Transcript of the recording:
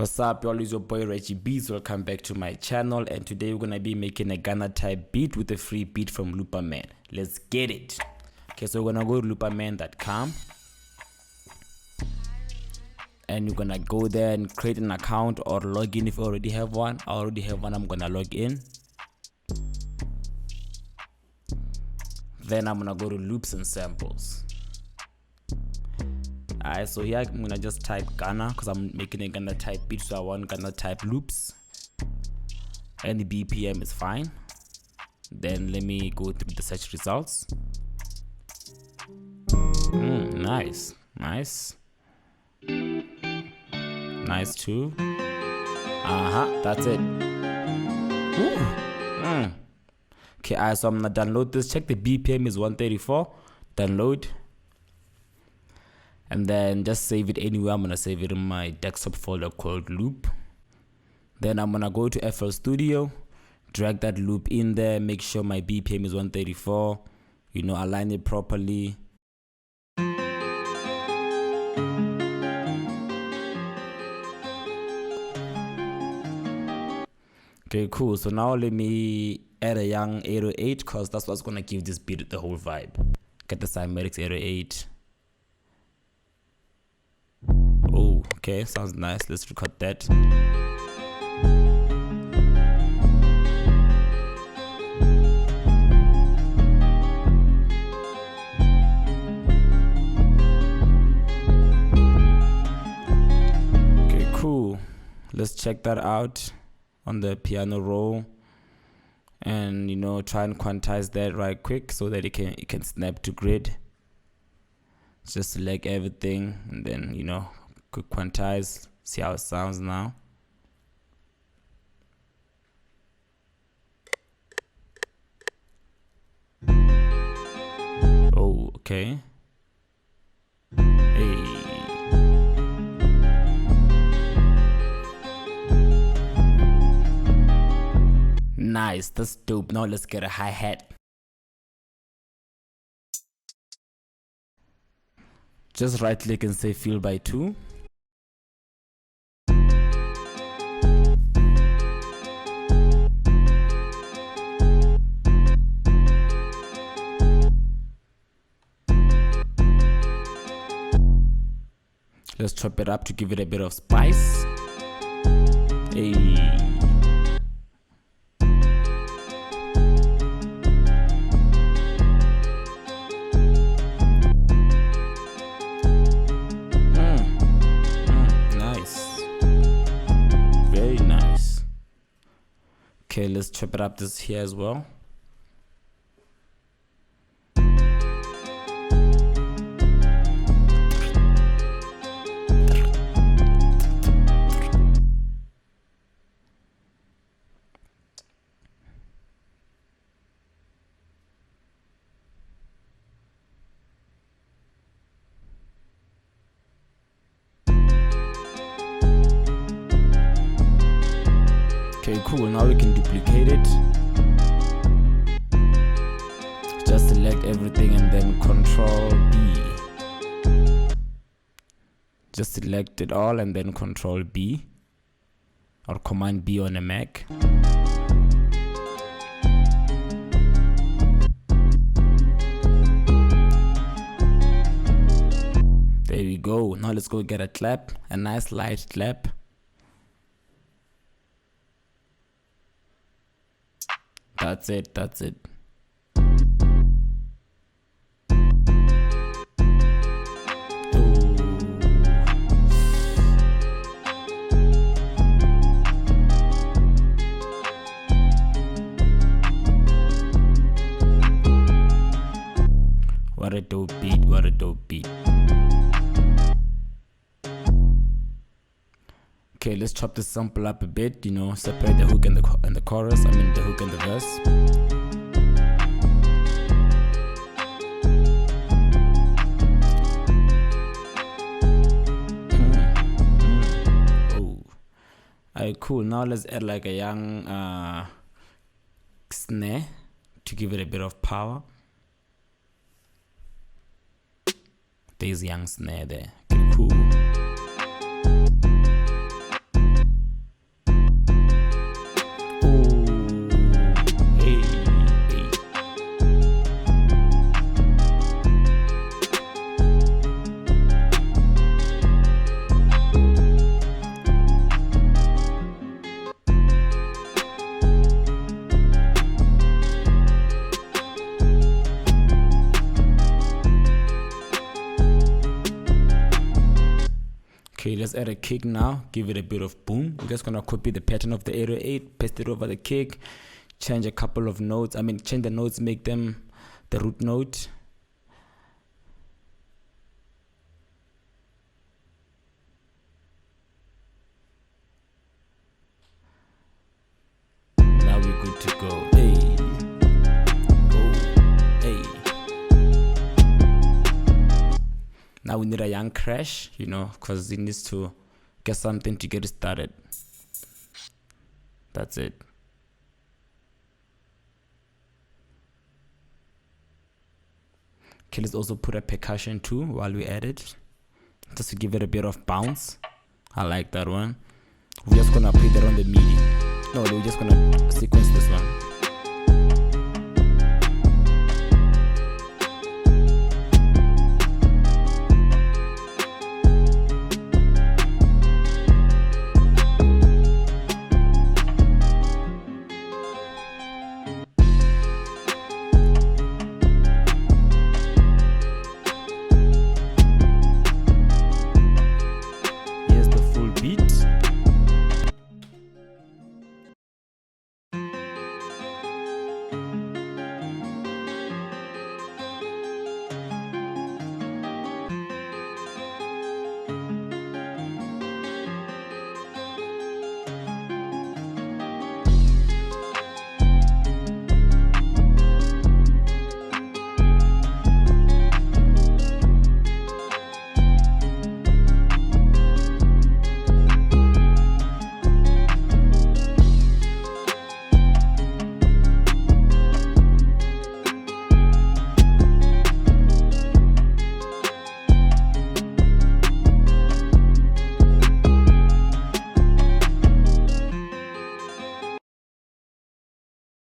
What's up, y'all? It's your boy Reggie Beats. Welcome back to my channel, and today we're gonna be making a Gunna type beat with a free beat from Looperman. Let's get it. Okay, so we're gonna go to looperman.com and you're gonna go there and create an account or log in if you already have one. I already have one. I'm gonna log in. Then I'm gonna go to loops and samples. Alright, so here I'm gonna just type Gunna because I'm making a Gunna type beat, so I want Gunna type loops, and the BPM is fine. Then let me go through the search results. Nice too. That's it. Okay, alright, so I'm gonna download this. Check the BPM is 134. Download. And then just save it anywhere. I'm gonna save it in my desktop folder called loop. Then I'm gonna go to FL Studio, drag that loop in there, make sure my BPM is 134, align it properly. Okay, cool. So now let me add a young 808 because that's what's gonna give this beat the whole vibe. Get the Cymatics 808. Oh, okay, sounds nice. Let's record that. Okay, cool. Let's check that out on the piano roll, and try and quantize that right quick so that it can snap to grid. Just select everything and then quick quantize, see how it sounds now. Oh, okay. Hey. Nice, that's dope. Now let's get a hi-hat. Just right click and say fill by 2. Let's chop it up to give it a bit of spice. Hey. Okay, let's chop it up this here as well. Okay, cool. Now we can duplicate it. Just select everything and then Control B. Just select it all and then Control B or Command B on a Mac. There we go. Now let's go get a clap, a nice light clap. That's it. What a dope beat. Okay, let's chop this sample up a bit, separate the hook and the chorus, the hook and the verse. Oh. Alright, cool. Now let's add like a young snare to give it a bit of power. There's young snare there. Okay, cool. add a kick now, give it a bit of boom. We're just gonna copy the pattern of the 808, paste it over the kick, change a couple of notes. Change the notes, make them the root note. Now we're good to go. Hey. Now we need a young crash, because it needs to get something to get it started. That's it. Okay, let's also put a percussion too while we add it, just to give it a bit of bounce. I like that one. We're just gonna put that on the MIDI. No, we're just gonna sequence this one.